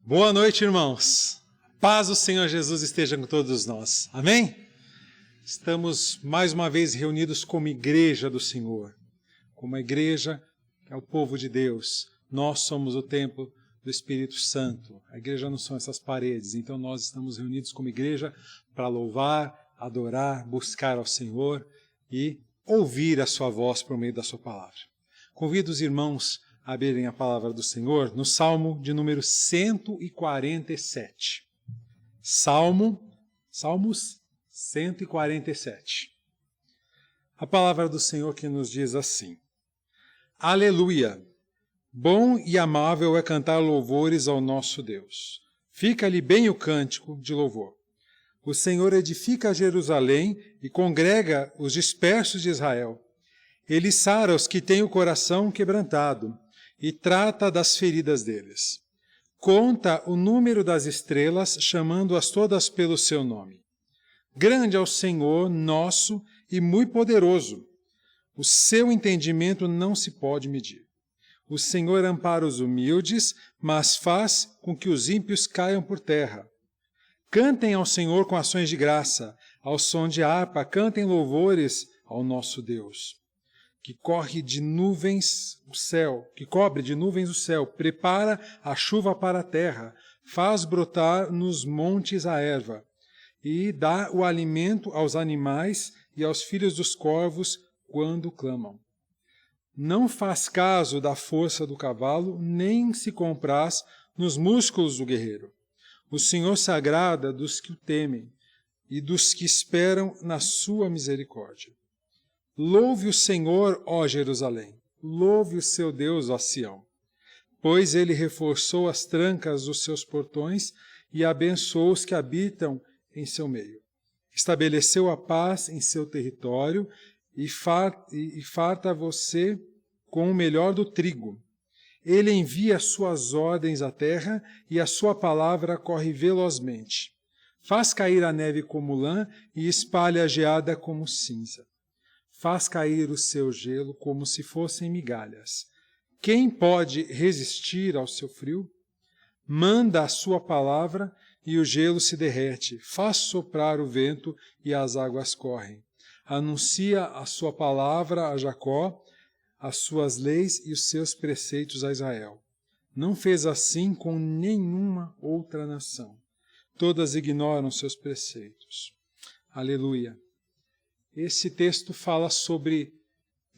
Boa noite, irmãos. Paz do Senhor Jesus esteja com todos nós. Amém? Estamos mais uma vez reunidos como igreja do Senhor, como a igreja que é o povo de Deus. Nós somos o templo do Espírito Santo. A igreja não são essas paredes, então nós estamos reunidos como igreja para louvar, adorar, buscar ao Senhor e ouvir a sua voz por meio da sua palavra. Convido os irmãos a abrirem a palavra do Senhor no Salmo de número 147. Salmos 147. A palavra do Senhor que nos diz assim: Aleluia! Bom e amável é cantar louvores ao nosso Deus. Fica-lhe bem o cântico de louvor. O Senhor edifica Jerusalém e congrega os dispersos de Israel. Ele sara os que têm o coração quebrantado e trata das feridas deles. Conta o número das estrelas, chamando-as todas pelo seu nome. Grande é o Senhor nosso e muito poderoso. O seu entendimento não se pode medir. O Senhor ampara os humildes, mas faz com que os ímpios caiam por terra. Cantem ao Senhor com ações de graça, ao som de harpa, cantem louvores ao nosso Deus. Que cobre de nuvens o céu, prepara a chuva para a terra, faz brotar nos montes a erva, e dá o alimento aos animais e aos filhos dos corvos quando clamam. Não faz caso da força do cavalo, nem se compraz nos músculos do guerreiro. O Senhor se agrada dos que o temem e dos que esperam na sua misericórdia. Louve o Senhor, ó Jerusalém, louve o seu Deus, ó Sião, pois ele reforçou as trancas dos seus portões e abençoou os que habitam em seu meio. Estabeleceu a paz em seu território e farta você com o melhor do trigo. Ele envia suas ordens à terra e a sua palavra corre velozmente. Faz cair a neve como lã e espalha a geada como cinza. Faz cair o seu gelo como se fossem migalhas. Quem pode resistir ao seu frio? Manda a sua palavra e o gelo se derrete. Faz soprar o vento e as águas correm. Anuncia a sua palavra a Jacó, as suas leis e os seus preceitos a Israel. Não fez assim com nenhuma outra nação. Todas ignoram seus preceitos. Aleluia. Esse texto fala sobre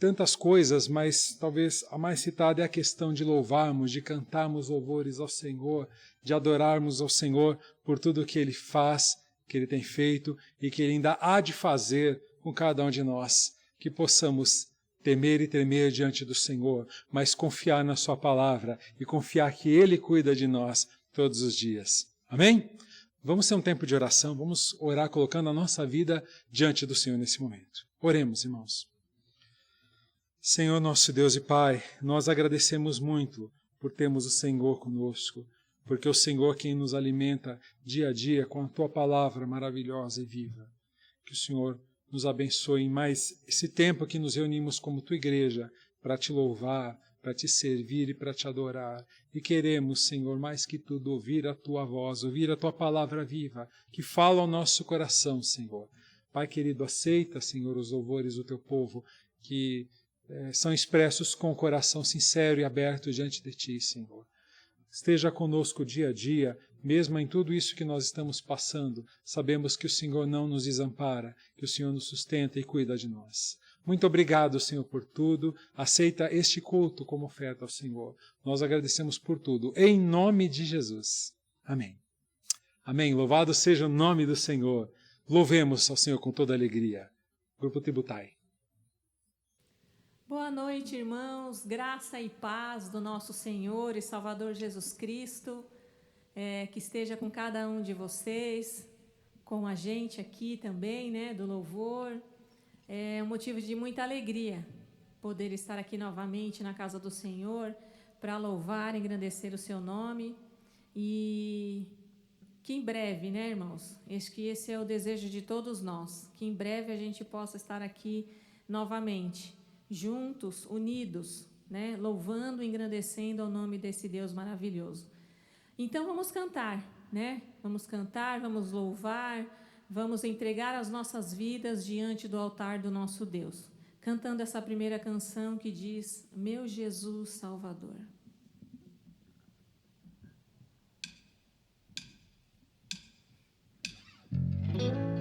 tantas coisas, mas talvez a mais citada é a questão de louvarmos, de cantarmos louvores ao Senhor, de adorarmos ao Senhor por tudo que Ele faz, que Ele tem feito e que Ele ainda há de fazer com cada um de nós, que possamos temer e tremer diante do Senhor, mas confiar na Sua palavra e confiar que Ele cuida de nós todos os dias. Amém? Vamos ter um tempo de oração, vamos orar colocando a nossa vida diante do Senhor nesse momento. Oremos, irmãos. Senhor nosso Deus e Pai, nós agradecemos muito por termos o Senhor conosco, porque o Senhor é quem nos alimenta dia a dia com a Tua palavra maravilhosa e viva. Que o Senhor nos abençoe em mais esse tempo que nos reunimos como Tua igreja para Te louvar, para Te servir e para Te adorar. E queremos, Senhor, mais que tudo, ouvir a Tua voz, ouvir a Tua palavra viva, que fala ao nosso coração, Senhor. Pai querido, aceita, Senhor, os louvores do Teu povo, que são expressos com o coração sincero e aberto diante de Ti, Senhor. Esteja conosco dia a dia, mesmo em tudo isso que nós estamos passando. Sabemos que o Senhor não nos desampara, que o Senhor nos sustenta e cuida de nós. Muito obrigado, Senhor, por tudo. Aceita este culto como oferta ao Senhor. Nós agradecemos por tudo. Em nome de Jesus. Amém. Amém. Louvado seja o nome do Senhor. Louvemos ao Senhor com toda alegria. Grupo Tributai. Boa noite, irmãos. Graça e paz do nosso Senhor e Salvador Jesus Cristo. Que esteja com cada um de vocês, com a gente aqui também, né, do louvor. É um motivo de muita alegria poder estar aqui novamente na casa do Senhor para louvar e engrandecer o seu nome. E que em breve, né, irmãos? Acho que esse é o desejo de todos nós, que em breve a gente possa estar aqui novamente, juntos, unidos, né, louvando e engrandecendo ao nome desse Deus maravilhoso. Então vamos cantar, né? Vamos cantar, vamos louvar, vamos entregar as nossas vidas diante do altar do nosso Deus, cantando essa primeira canção que diz: Meu Jesus Salvador. Salvador,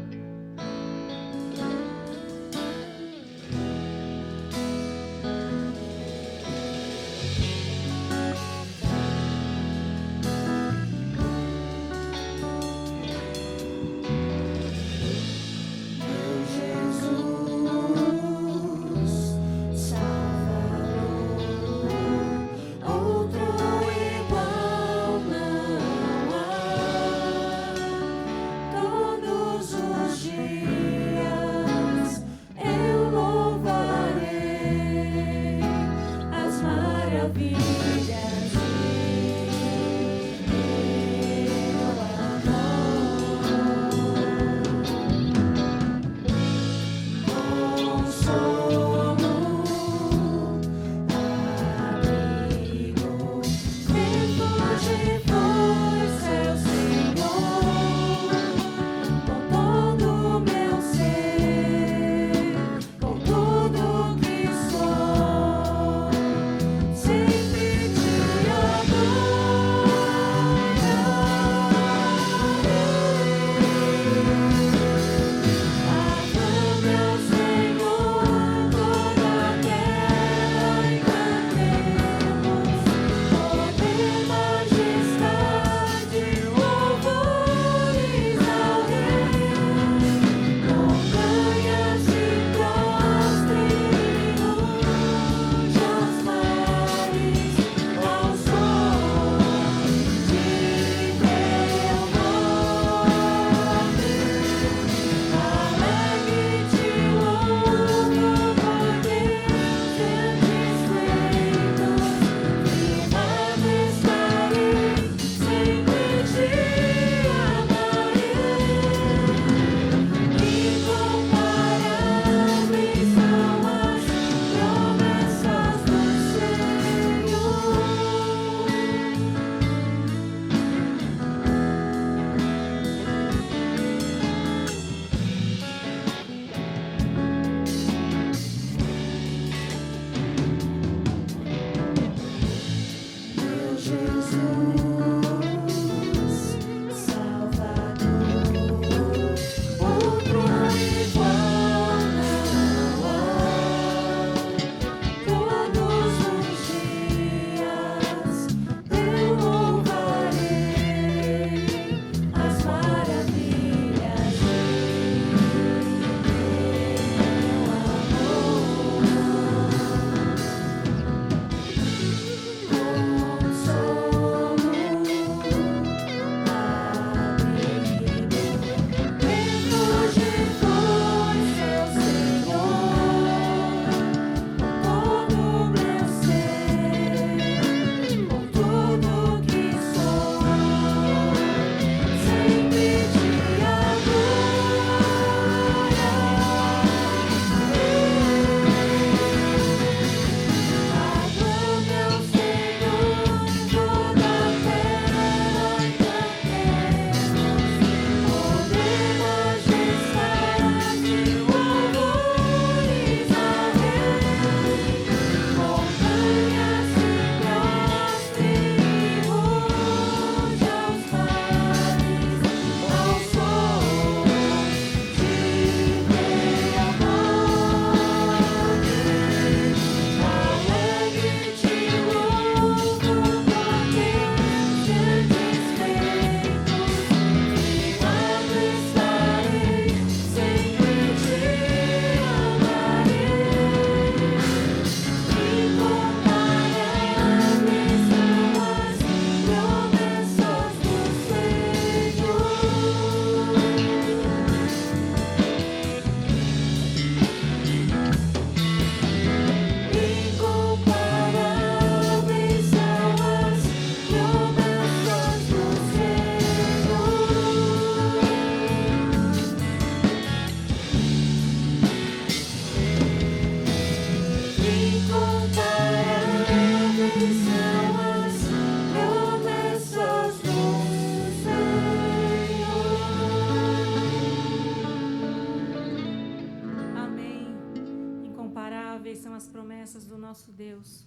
Inabaláveis são as promessas do nosso Deus.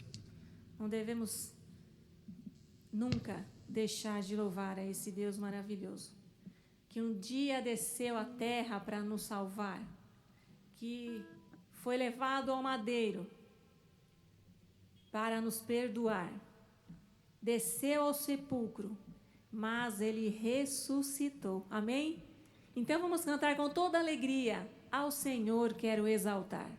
Não devemos nunca deixar de louvar a esse Deus maravilhoso, que um dia desceu à terra para nos salvar, que foi levado ao madeiro para nos perdoar, desceu ao sepulcro, mas ele ressuscitou. Amém? Então vamos cantar com toda alegria. Ao Senhor quero exaltar.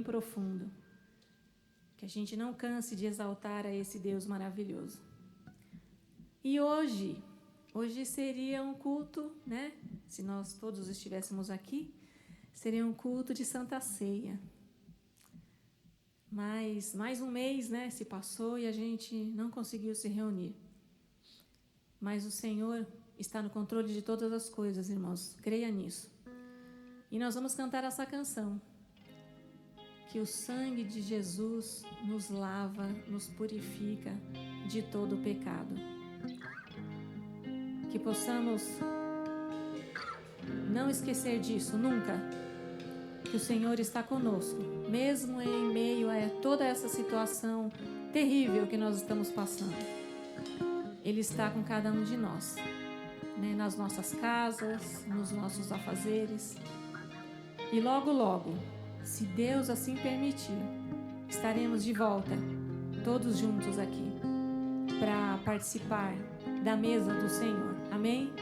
Profundo, que a gente não canse de exaltar a esse Deus maravilhoso. E hoje seria um culto, né? Se nós todos estivéssemos aqui, seria um culto de Santa Ceia. Mas mais um mês, né, se passou e a gente não conseguiu se reunir. Mas o Senhor está no controle de todas as coisas, irmãos. Creia nisso. E nós vamos cantar essa canção. Que o sangue de Jesus nos lava, nos purifica de todo o pecado. Que possamos não esquecer disso nunca. Que o Senhor está conosco, mesmo em meio a toda essa situação terrível que nós estamos passando. Ele está com cada um de nós, né? Nas nossas casas, nos nossos afazeres. E logo, logo, se Deus assim permitir, estaremos de volta, todos juntos aqui, para participar da mesa do Senhor. Amém?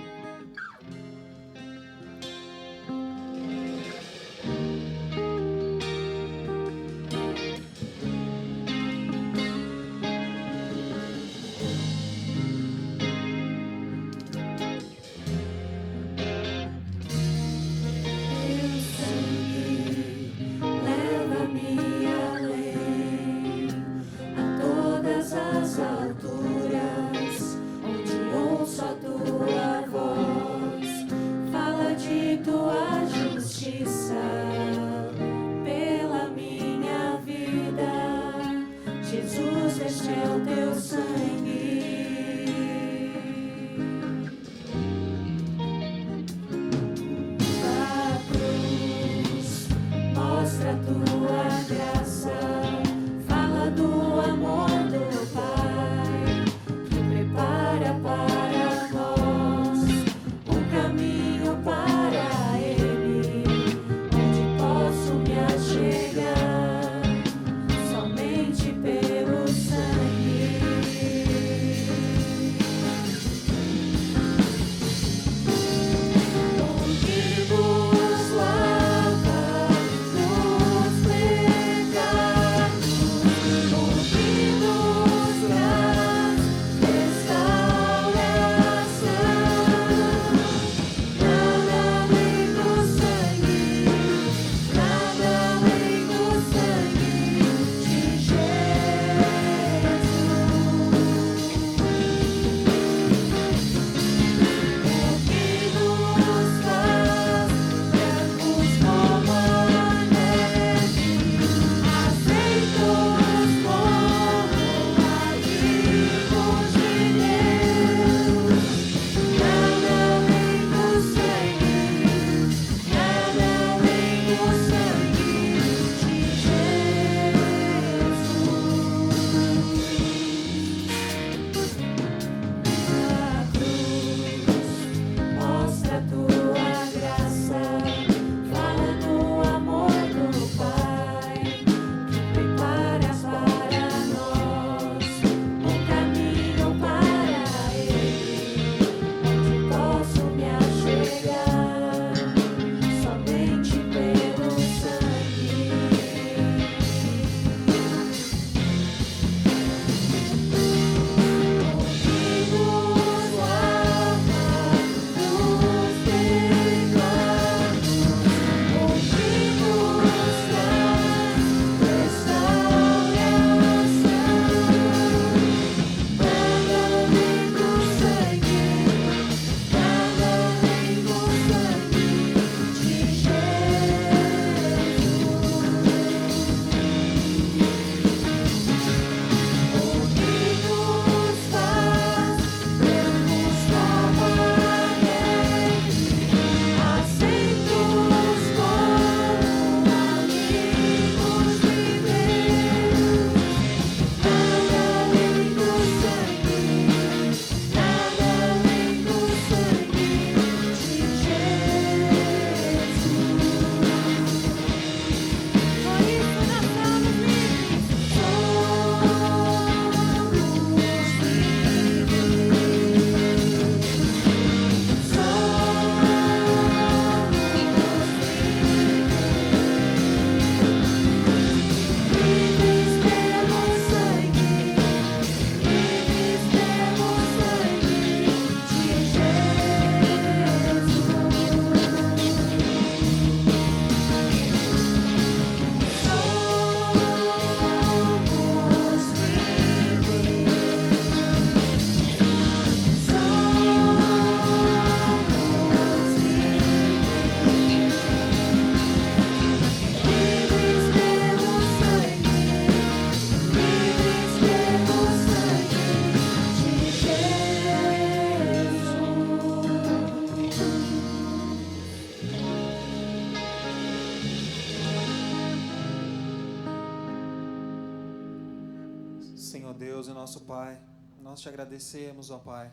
Deus e nosso Pai, nós te agradecemos, ó Pai,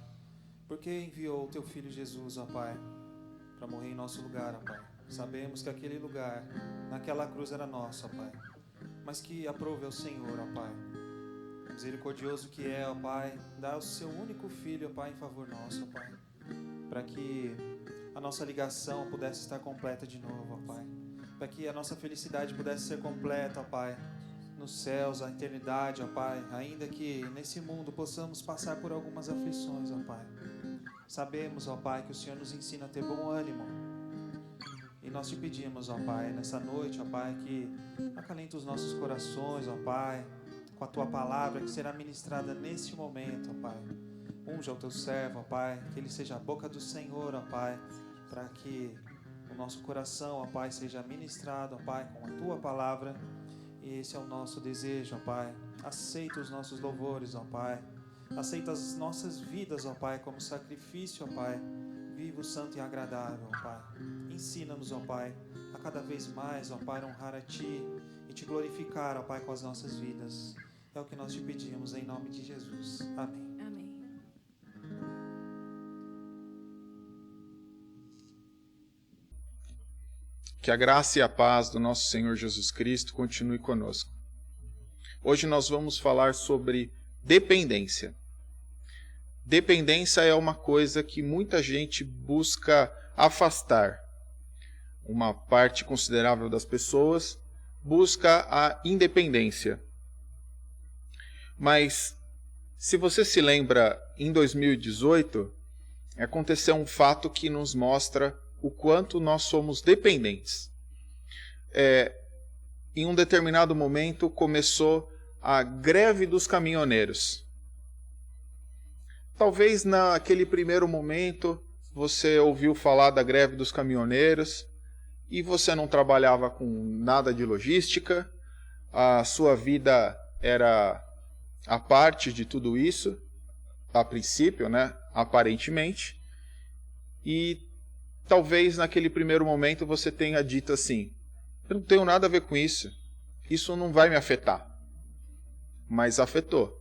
porque enviou o teu Filho Jesus, ó Pai, para morrer em nosso lugar, ó Pai. Sabemos que aquele lugar, naquela cruz era nosso, ó Pai. Mas que aprove ao Senhor, ó Pai. Misericordioso que é, ó Pai, dá o seu único filho, ó Pai, em favor nosso, ó Pai. Para que a nossa ligação pudesse estar completa de novo, ó Pai. Para que a nossa felicidade pudesse ser completa, ó Pai. Nos céus, a eternidade, ó Pai. Ainda que nesse mundo possamos passar por algumas aflições, ó Pai. Sabemos, ó Pai, que o Senhor nos ensina a ter bom ânimo. E nós te pedimos, ó Pai, nessa noite, ó Pai, que acalenta os nossos corações, ó Pai, com a Tua palavra que será ministrada nesse momento, ó Pai. Unja o Teu servo, ó Pai, que ele seja a boca do Senhor, ó Pai, para que o nosso coração, ó Pai, seja ministrado, ó Pai, com a Tua palavra. E esse é o nosso desejo, ó Pai. Aceita os nossos louvores, ó Pai. Aceita as nossas vidas, ó Pai, como sacrifício, ó Pai, vivo, santo e agradável, ó Pai. Ensina-nos, ó Pai, a cada vez mais, ó Pai, honrar a Ti e Te glorificar, ó Pai, com as nossas vidas. É o que nós te pedimos, em nome de Jesus. Amém. Amém. Que a graça e a paz do nosso Senhor Jesus Cristo continue conosco. Hoje nós vamos falar sobre dependência. Dependência é uma coisa que muita gente busca afastar. Uma parte considerável das pessoas busca a independência. Mas, se você se lembra, em 2018, aconteceu um fato que nos mostra o quanto nós somos dependentes. Em um determinado momento começou a greve dos caminhoneiros. Talvez naquele primeiro momento você ouviu falar da greve dos caminhoneiros e você não trabalhava com nada de logística, a sua vida era a parte de tudo isso, a princípio, né? Aparentemente, e talvez naquele primeiro momento você tenha dito assim: eu não tenho nada a ver com isso, isso não vai me afetar. Mas afetou.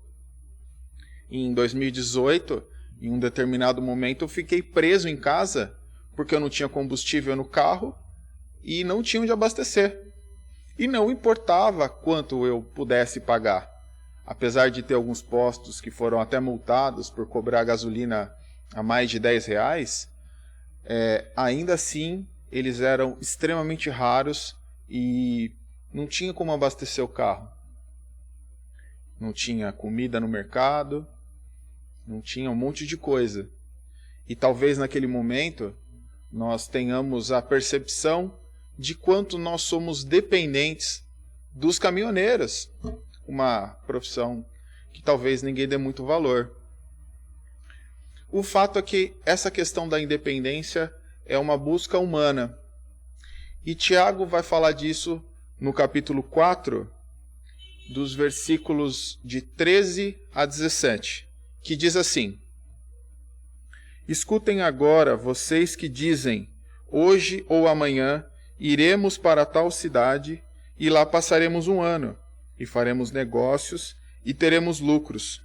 Em 2018, em um determinado momento, eu fiquei preso em casa porque eu não tinha combustível no carro e não tinha onde abastecer. E não importava quanto eu pudesse pagar. Apesar de ter alguns postos que foram até multados por cobrar gasolina a mais de R$10, ainda assim eles eram extremamente raros e não tinha como abastecer o carro. Não tinha comida no mercado, não tinha um monte de coisa. E talvez naquele momento nós tenhamos a percepção de quanto nós somos dependentes dos caminhoneiros, uma profissão que talvez ninguém dê muito valor. O fato é que essa questão da independência é uma busca humana. E Tiago vai falar disso no capítulo 4, dos versículos de 13 a 17, que diz assim: escutem agora, vocês que dizem, hoje ou amanhã iremos para tal cidade e lá passaremos um ano, e faremos negócios e teremos lucros.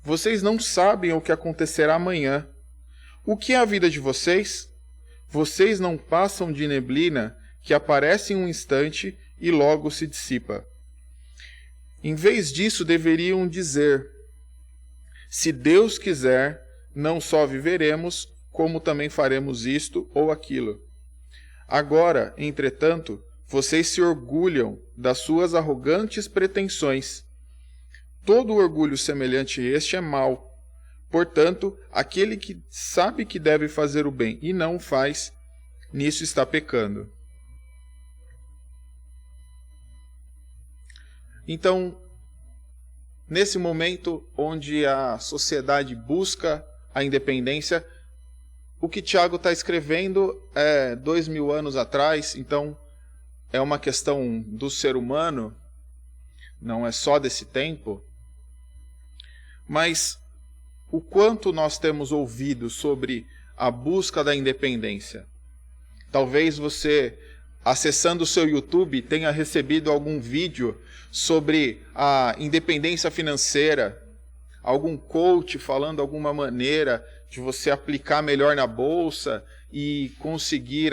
Vocês não sabem o que acontecerá amanhã. O que é a vida de vocês? Vocês não passam de neblina que aparece em um instante e logo se dissipa. Em vez disso, deveriam dizer: se Deus quiser, não só viveremos, como também faremos isto ou aquilo. Agora, entretanto, vocês se orgulham das suas arrogantes pretensões. Todo orgulho semelhante a este é mau. Portanto, aquele que sabe que deve fazer o bem e não o faz, nisso está pecando. Então, nesse momento onde a sociedade busca a independência, o que Tiago está escrevendo é 2000 anos atrás, então é uma questão do ser humano, não é só desse tempo. Mas o quanto nós temos ouvido sobre a busca da independência? Talvez você, acessando o seu YouTube, tenha recebido algum vídeo sobre a independência financeira, algum coach falando alguma maneira de você aplicar melhor na bolsa e conseguir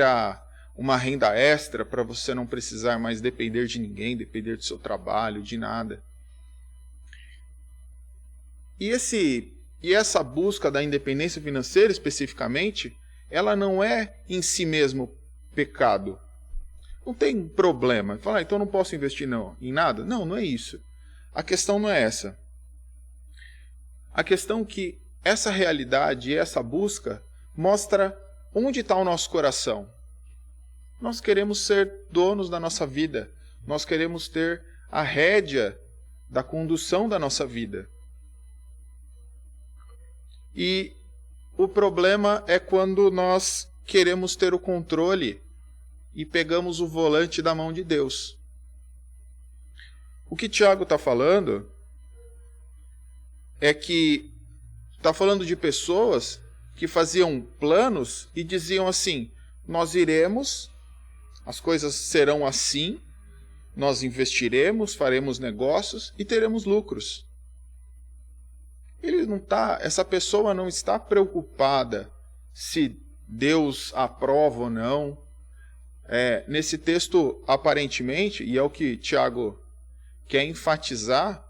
uma renda extra para você não precisar mais depender de ninguém, depender do seu trabalho, de nada. E essa busca da independência financeira, especificamente, ela não é em si mesmo pecado. Não tem problema. Falar, então não posso investir em nada? Não, não é isso. A questão não é essa. A questão é que essa realidade e essa busca mostra onde está o nosso coração. Nós queremos ser donos da nossa vida. Nós queremos ter a rédea da condução da nossa vida. E o problema é quando nós queremos ter o controle e pegamos o volante da mão de Deus. O que Tiago está falando é que está falando de pessoas que faziam planos e diziam assim, nós iremos, as coisas serão assim, nós investiremos, faremos negócios e teremos lucros. Essa pessoa não está preocupada se Deus aprova ou não. Nesse texto, aparentemente, e é o que Tiago quer enfatizar,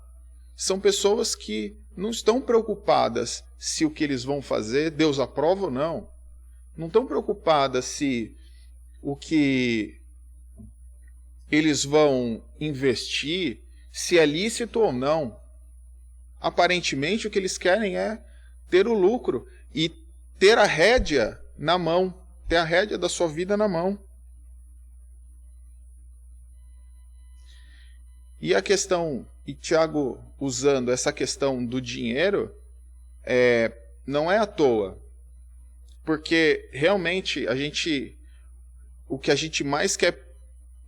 são pessoas que não estão preocupadas se o que eles vão fazer, Deus aprova ou não. Não estão preocupadas se o que eles vão investir, se é lícito ou não. Aparentemente, o que eles querem é ter o lucro e ter a rédea na mão, ter a rédea da sua vida na mão. E a questão, e Tiago usando essa questão do dinheiro, não é à toa. Porque realmente o que a gente mais quer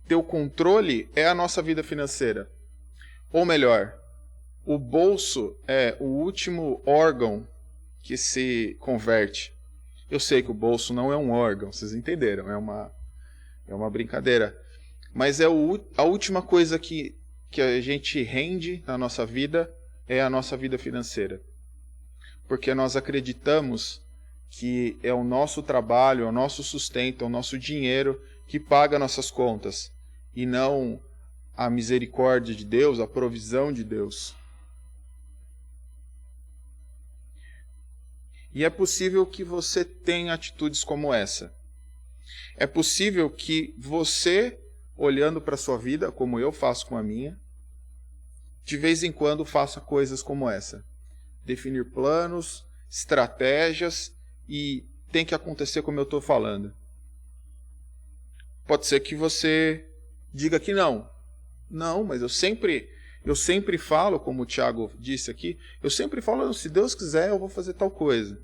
ter o controle é a nossa vida financeira. Ou melhor, o bolso é o último órgão que se converte. Eu sei que o bolso não é um órgão, vocês entenderam, é uma brincadeira. Mas a última coisa que a gente rende na nossa vida é a nossa vida financeira. Porque nós acreditamos que é o nosso trabalho, é o nosso sustento, é o nosso dinheiro que paga nossas contas, e não a misericórdia de Deus, a provisão de Deus. E é possível que você tenha atitudes como essa. É possível que você, olhando para a sua vida, como eu faço com a minha, de vez em quando faça coisas como essa. Definir planos, estratégias, e tem que acontecer como eu estou falando. Pode ser que você diga que não. Não, mas eu sempre falo, como o Tiago disse aqui, eu sempre falo, se Deus quiser, eu vou fazer tal coisa.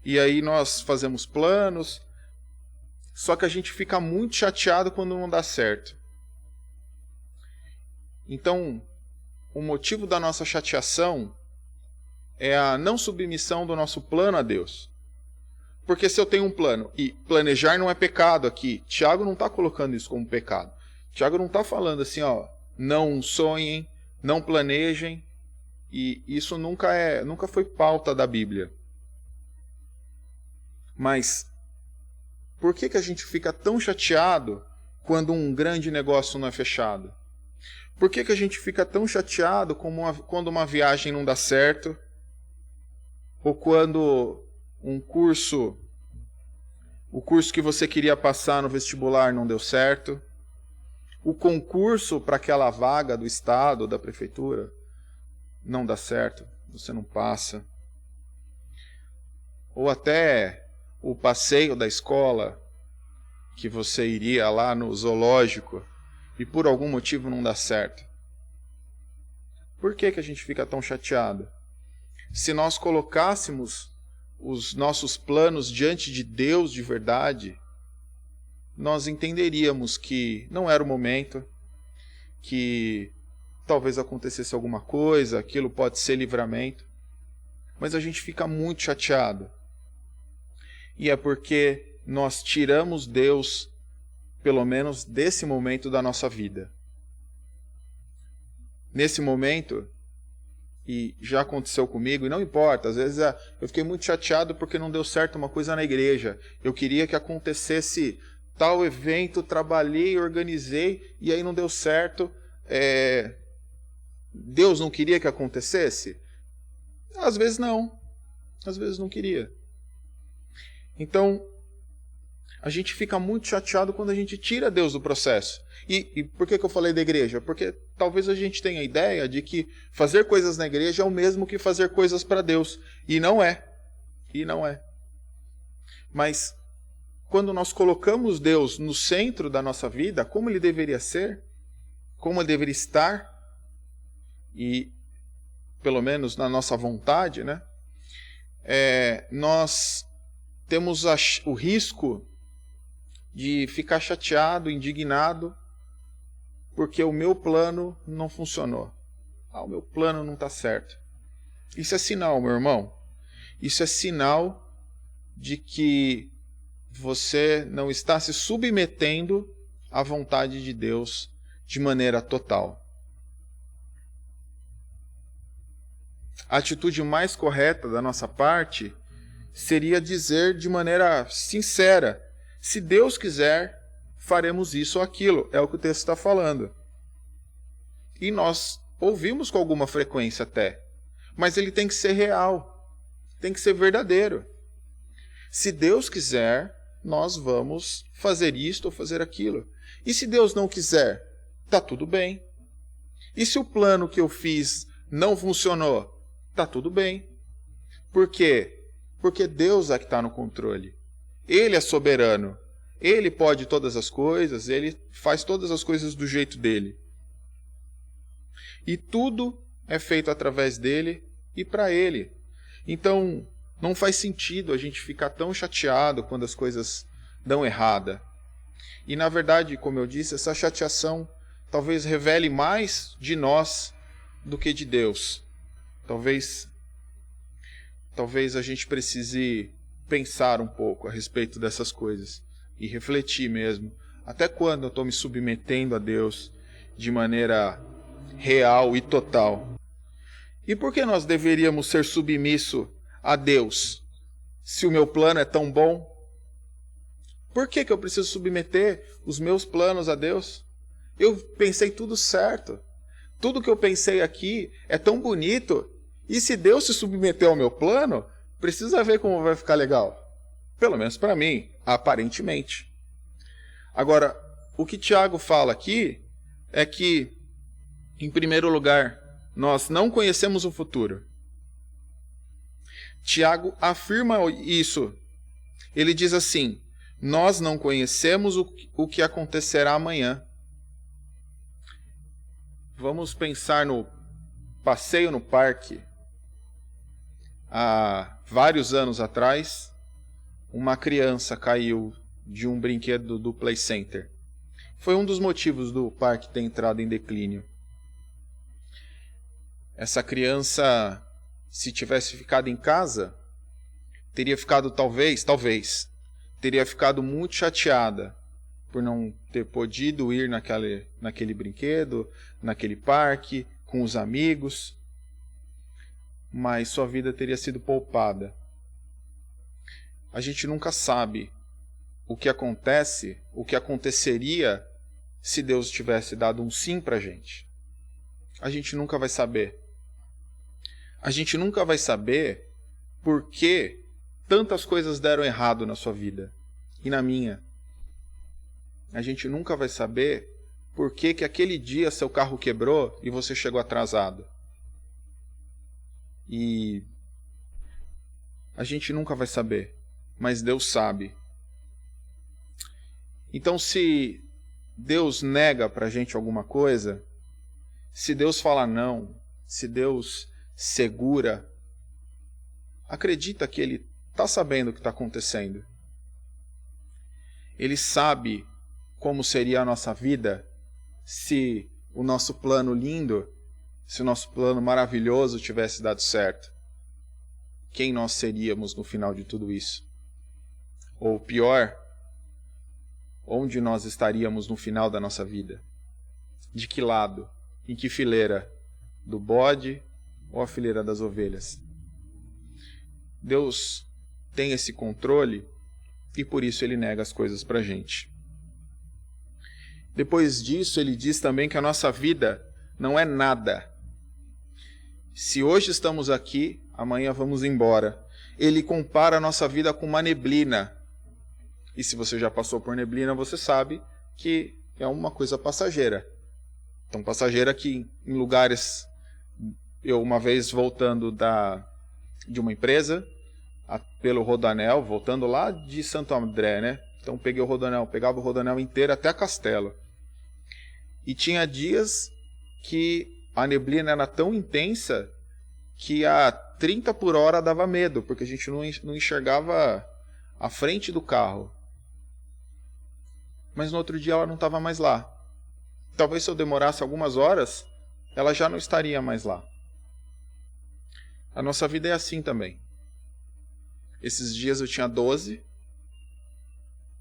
E aí nós fazemos planos, só que a gente fica muito chateado quando não dá certo. Então, o motivo da nossa chateação é a não submissão do nosso plano a Deus. Porque se eu tenho um plano, e planejar não é pecado aqui, Tiago não está colocando isso como pecado. Tiago não está falando assim, não sonhem, não planejem, e isso nunca foi pauta da Bíblia. Mas por que a gente fica tão chateado quando um grande negócio não é fechado? Por que a gente fica tão chateado quando uma viagem não dá certo? Ou quando o curso que você queria passar no vestibular não deu certo? O concurso para aquela vaga do Estado, da Prefeitura, não dá certo, você não passa. Ou até o passeio da escola, que você iria lá no zoológico, e por algum motivo não dá certo. Por que a gente fica tão chateado? Se nós colocássemos os nossos planos diante de Deus de verdade, nós entenderíamos que não era o momento, que talvez acontecesse alguma coisa, aquilo pode ser livramento, mas a gente fica muito chateado. E é porque nós tiramos Deus, pelo menos desse momento da nossa vida. Nesse momento, e já aconteceu comigo, e não importa, às vezes eu fiquei muito chateado porque não deu certo uma coisa na igreja. Eu queria que acontecesse tal evento, trabalhei, organizei, e aí não deu certo. Deus não queria que acontecesse? Às vezes não. Às vezes não queria. Então, a gente fica muito chateado quando a gente tira Deus do processo. E por que eu falei da igreja? Porque talvez a gente tenha a ideia de que fazer coisas na igreja é o mesmo que fazer coisas para Deus. E não é. E não é. Mas, quando nós colocamos Deus no centro da nossa vida, como Ele deveria ser, como Ele deveria estar, e pelo menos na nossa vontade, né? Nós temos o risco de ficar chateado, indignado, porque o meu plano não funcionou. O meu plano não está certo. Isso é sinal, meu irmão. Isso é sinal de que você não está se submetendo à vontade de Deus de maneira total. A atitude mais correta da nossa parte seria dizer de maneira sincera: se Deus quiser, faremos isso ou aquilo. É o que o texto está falando. E nós ouvimos com alguma frequência até. Mas ele tem que ser real. Tem que ser verdadeiro. Se Deus quiser, nós vamos fazer isto ou fazer aquilo. E se Deus não quiser, está tudo bem. E se o plano que eu fiz não funcionou, está tudo bem. Por quê? Porque Deus é que está no controle. Ele é soberano. Ele pode todas as coisas, ele faz todas as coisas do jeito dele. E tudo é feito através dele e para ele. Então, não faz sentido a gente ficar tão chateado quando as coisas dão errada. E, na verdade, como eu disse, essa chateação talvez revele mais de nós do que de Deus. Talvez a gente precise pensar um pouco a respeito dessas coisas e refletir mesmo. Até quando eu estou me submetendo a Deus de maneira real e total? E por que nós deveríamos ser submissos a Deus se o meu plano é tão bom? Por que eu preciso submeter os meus planos a Deus? Eu pensei tudo certo. Tudo que eu pensei aqui é tão bonito. E se Deus se submeter ao meu plano, precisa ver como vai ficar legal. Pelo menos para mim, aparentemente. Agora, o que Tiago fala aqui é que, em primeiro lugar, nós não conhecemos o futuro. Tiago afirma isso. Ele diz assim: nós não conhecemos o que acontecerá amanhã. Vamos pensar no passeio no parque. Há vários anos atrás, uma criança caiu de um brinquedo do Play Center. Foi um dos motivos do parque ter entrado em declínio. Essa criança, se tivesse ficado em casa, teria ficado talvez, teria ficado muito chateada por não ter podido ir naquele brinquedo, naquele parque, com os amigos. Mas sua vida teria sido poupada. A gente nunca sabe o que acontece, o que aconteceria se Deus tivesse dado um sim pra gente. A gente nunca vai saber. A gente nunca vai saber por que tantas coisas deram errado na sua vida e na minha. A gente nunca vai saber por que aquele dia seu carro quebrou e você chegou atrasado. E a gente nunca vai saber, mas Deus sabe. Então, se Deus nega pra gente alguma coisa, se Deus fala não, se Deus segura, acredita que Ele está sabendo o que está acontecendo. Ele sabe como seria a nossa vida se o nosso plano lindo, se o nosso plano maravilhoso tivesse dado certo. Quem nós seríamos no final de tudo isso? Ou pior, onde nós estaríamos no final da nossa vida? De que lado? Em que fileira? Do bode ou a fileira das ovelhas? Deus tem esse controle e por isso Ele nega as coisas pra gente. Depois disso, ele diz também que a nossa vida não é nada. Se hoje estamos aqui, amanhã vamos embora. Ele compara a nossa vida com uma neblina. E se você já passou por neblina, você sabe que é uma coisa passageira. Então, passageira que em lugares... Eu, uma vez, voltando de uma empresa, pelo Rodoanel, voltando lá de Santo André, né? Então, peguei o Rodoanel, pegava o Rodoanel inteiro até Castelo. E tinha dias que a neblina era tão intensa que a 30 por hora dava medo, porque a gente não enxergava a frente do carro. Mas no outro dia ela não estava mais lá. Talvez se eu demorasse algumas horas, ela já não estaria mais lá. A nossa vida é assim também. Esses dias eu tinha 12,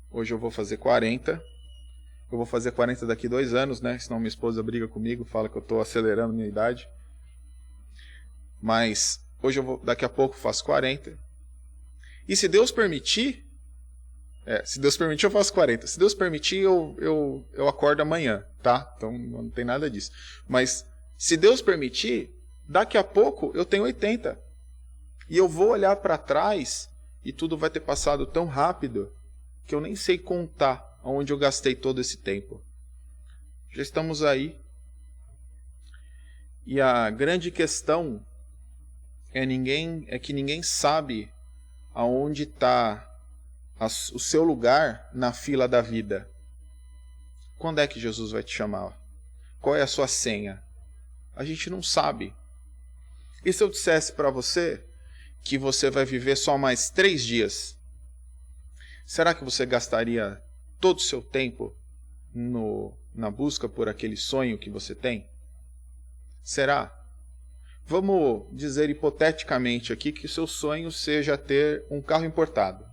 hoje eu vou fazer 40. Eu vou fazer 40 daqui 2 anos, né? Senão minha esposa briga comigo, fala que eu estou acelerando minha idade. Mas hoje daqui a pouco faço 40. E se Deus permitir, se Deus permitir eu faço 40. Se Deus permitir eu acordo amanhã, tá? Então não tem nada disso. Mas se Deus permitir, daqui a pouco eu tenho 80. E eu vou olhar para trás e tudo vai ter passado tão rápido que eu nem sei contar onde eu gastei todo esse tempo. Já estamos aí. E a grande questão é que ninguém sabe aonde está o seu lugar na fila da vida. Quando é que Jesus vai te chamar? Qual é a sua senha? A gente não sabe. E se eu dissesse para você que você vai viver só mais 3 dias? Será que você gastaria todo o seu tempo na busca por aquele sonho que você tem? Será? Vamos dizer hipoteticamente aqui que o seu sonho seja ter um carro importado.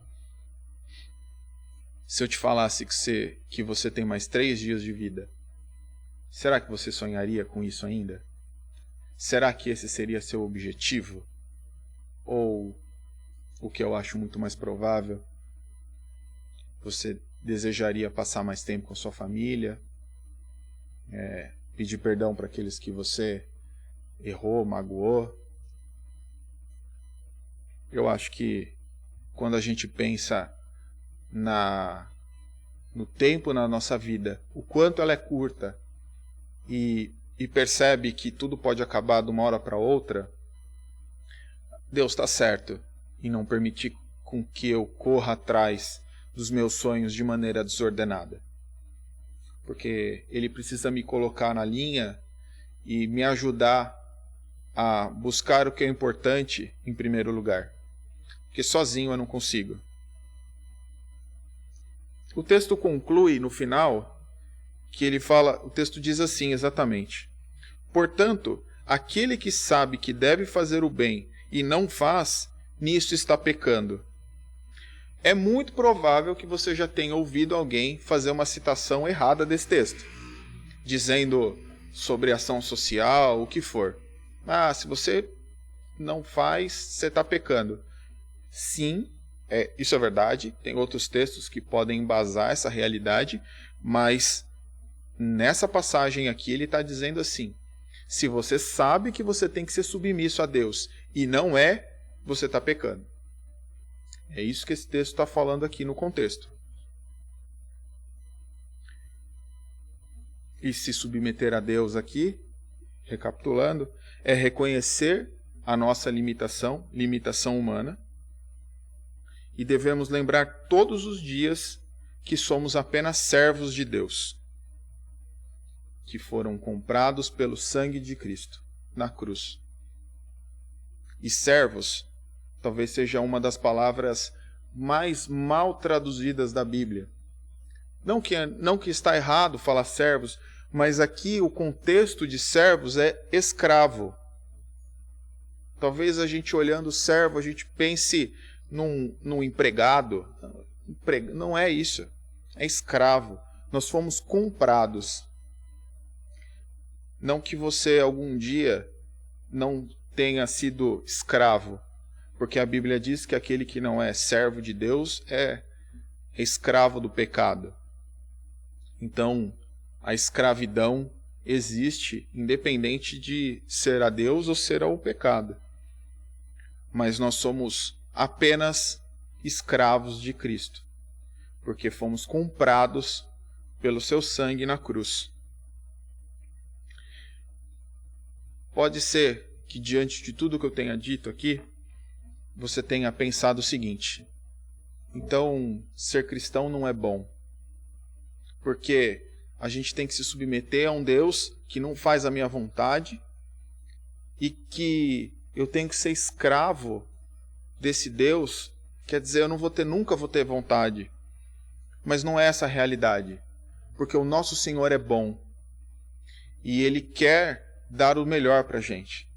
Se eu te falasse que você tem mais 3 dias de vida, será que você sonharia com isso ainda? Será que esse seria seu objetivo? Ou, o que eu acho muito mais provável, você desejaria passar mais tempo com sua família, pedir perdão para aqueles que você errou, magoou. Eu acho que quando a gente pensa no tempo na nossa vida, o quanto ela é curta e percebe que tudo pode acabar de uma hora para outra, Deus está certo em não permitir com que eu corra atrás dos meus sonhos de maneira desordenada. Porque Ele precisa me colocar na linha e me ajudar a buscar o que é importante em primeiro lugar. Porque sozinho eu não consigo. O texto conclui no final que ele fala, o texto diz assim exatamente: portanto, aquele que sabe que deve fazer o bem e não faz, nisso está pecando. É muito provável que você já tenha ouvido alguém fazer uma citação errada desse texto, dizendo sobre ação social, o que for. Se você não faz, você está pecando. Sim, isso é verdade. Tem outros textos que podem embasar essa realidade, mas nessa passagem aqui ele está dizendo assim: se você sabe que você tem que ser submisso a Deus e não você está pecando. É isso que esse texto está falando aqui no contexto. E se submeter a Deus aqui, recapitulando, é reconhecer a nossa limitação humana, e devemos lembrar todos os dias que somos apenas servos de Deus, que foram comprados pelo sangue de Cristo na cruz. E servos talvez seja uma das palavras mais mal traduzidas da Bíblia. Não que está errado falar servos, mas aqui o contexto de servos é escravo. Talvez a gente olhando servo, a gente pense num empregado. Não é isso. É escravo. Nós fomos comprados. Não que você algum dia não tenha sido escravo, porque a Bíblia diz que aquele que não é servo de Deus é escravo do pecado. Então, a escravidão existe, independente de ser a Deus ou ser ao pecado. Mas nós somos apenas escravos de Cristo, porque fomos comprados pelo seu sangue na cruz. Pode ser que, diante de tudo que eu tenha dito aqui, você tenha pensado o seguinte: então, ser cristão não é bom, porque a gente tem que se submeter a um Deus que não faz a minha vontade e que eu tenho que ser escravo desse Deus. Quer dizer, eu nunca vou ter vontade. Mas não é essa a realidade, porque o nosso Senhor é bom e Ele quer dar o melhor para a gente.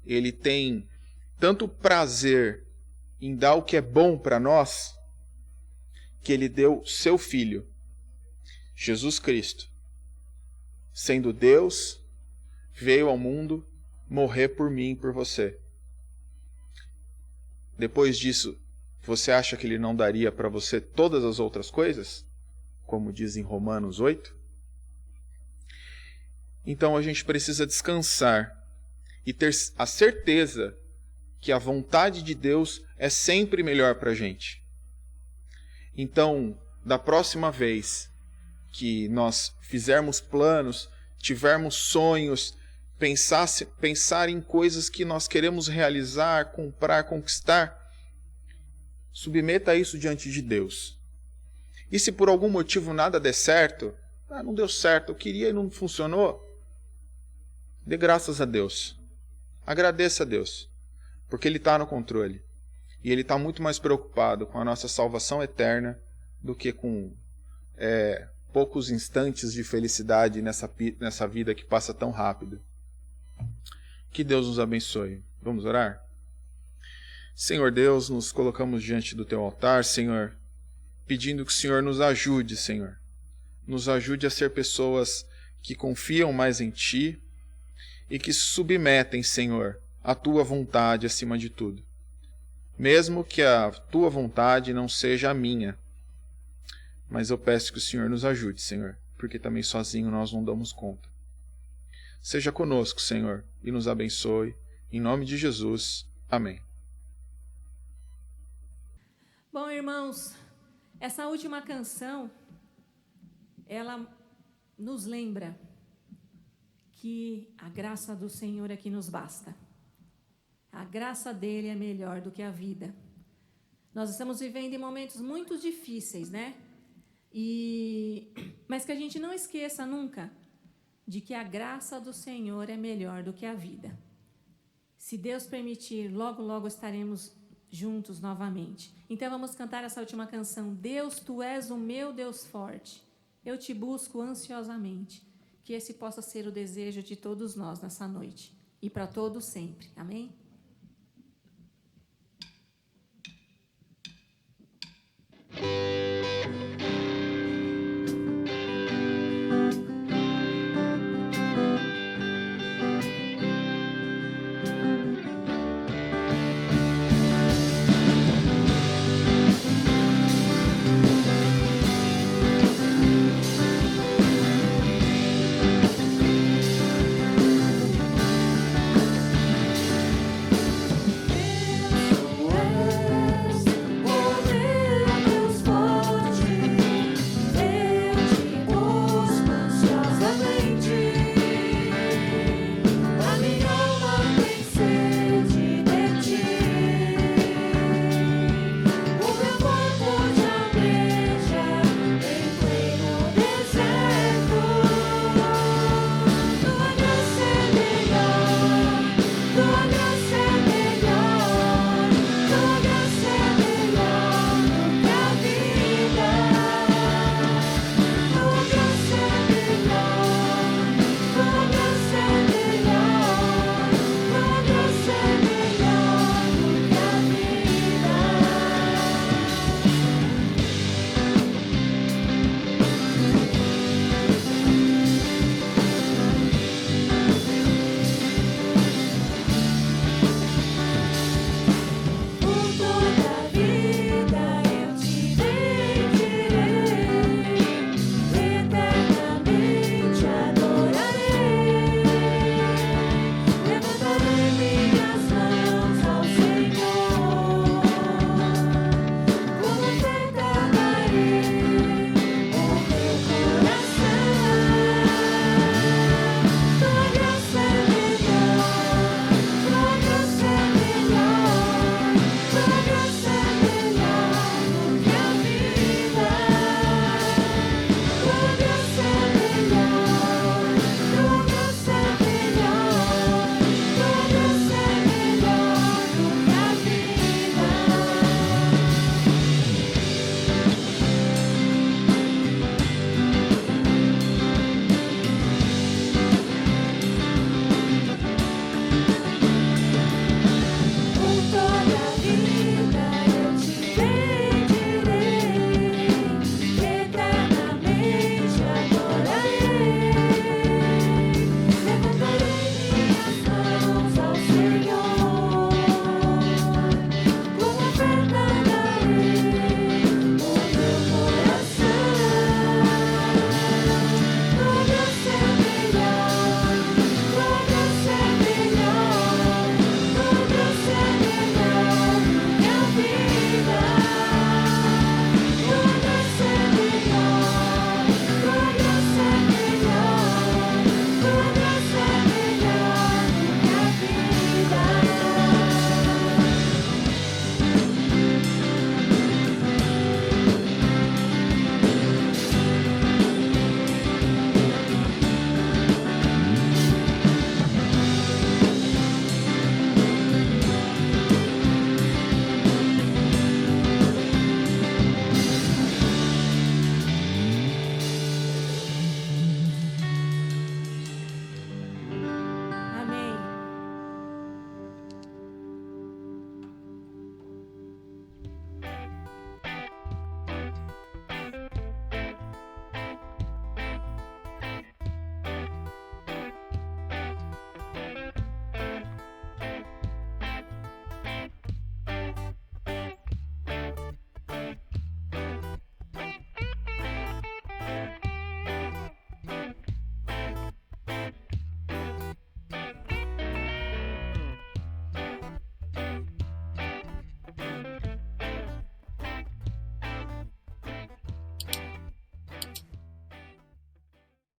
Ele tem tanto prazer em dar o que é bom para nós, que Ele deu seu Filho, Jesus Cristo, sendo Deus, veio ao mundo morrer por mim e por você. Depois disso, você acha que Ele não daria para você todas as outras coisas? Como diz em Romanos 8? Então a gente precisa descansar e ter a certeza que a vontade de Deus é sempre melhor para a gente. Então, da próxima vez que nós fizermos planos, tivermos sonhos, pensar em coisas que nós queremos realizar, comprar, conquistar, submeta isso diante de Deus. E se por algum motivo nada der certo, não deu certo, eu queria e não funcionou, dê graças a Deus. Agradeça a Deus, porque Ele está no controle. E Ele está muito mais preocupado com a nossa salvação eterna do que com poucos instantes de felicidade nessa vida que passa tão rápido. Que Deus nos abençoe. Vamos orar? Senhor Deus, nos colocamos diante do Teu altar, Senhor, pedindo que o Senhor nos ajude, Senhor. Nos ajude a ser pessoas que confiam mais em Ti e que se submetem, Senhor, à Tua vontade acima de tudo. Mesmo que a Tua vontade não seja a minha. Mas eu peço que o Senhor nos ajude, Senhor, porque também sozinho nós não damos conta. Seja conosco, Senhor, e nos abençoe. Em nome de Jesus. Amém. Bom, irmãos, essa última canção, ela nos lembra que a graça do Senhor é que nos basta. A graça dele é melhor do que a vida. Nós estamos vivendo em momentos muito difíceis, né? Mas que a gente não esqueça nunca de que a graça do Senhor é melhor do que a vida. Se Deus permitir, logo, logo estaremos juntos novamente. Então vamos cantar essa última canção. Deus, Tu és o meu Deus forte. Eu te busco ansiosamente. Que esse possa ser o desejo de todos nós nessa noite. E para todos sempre. Amém?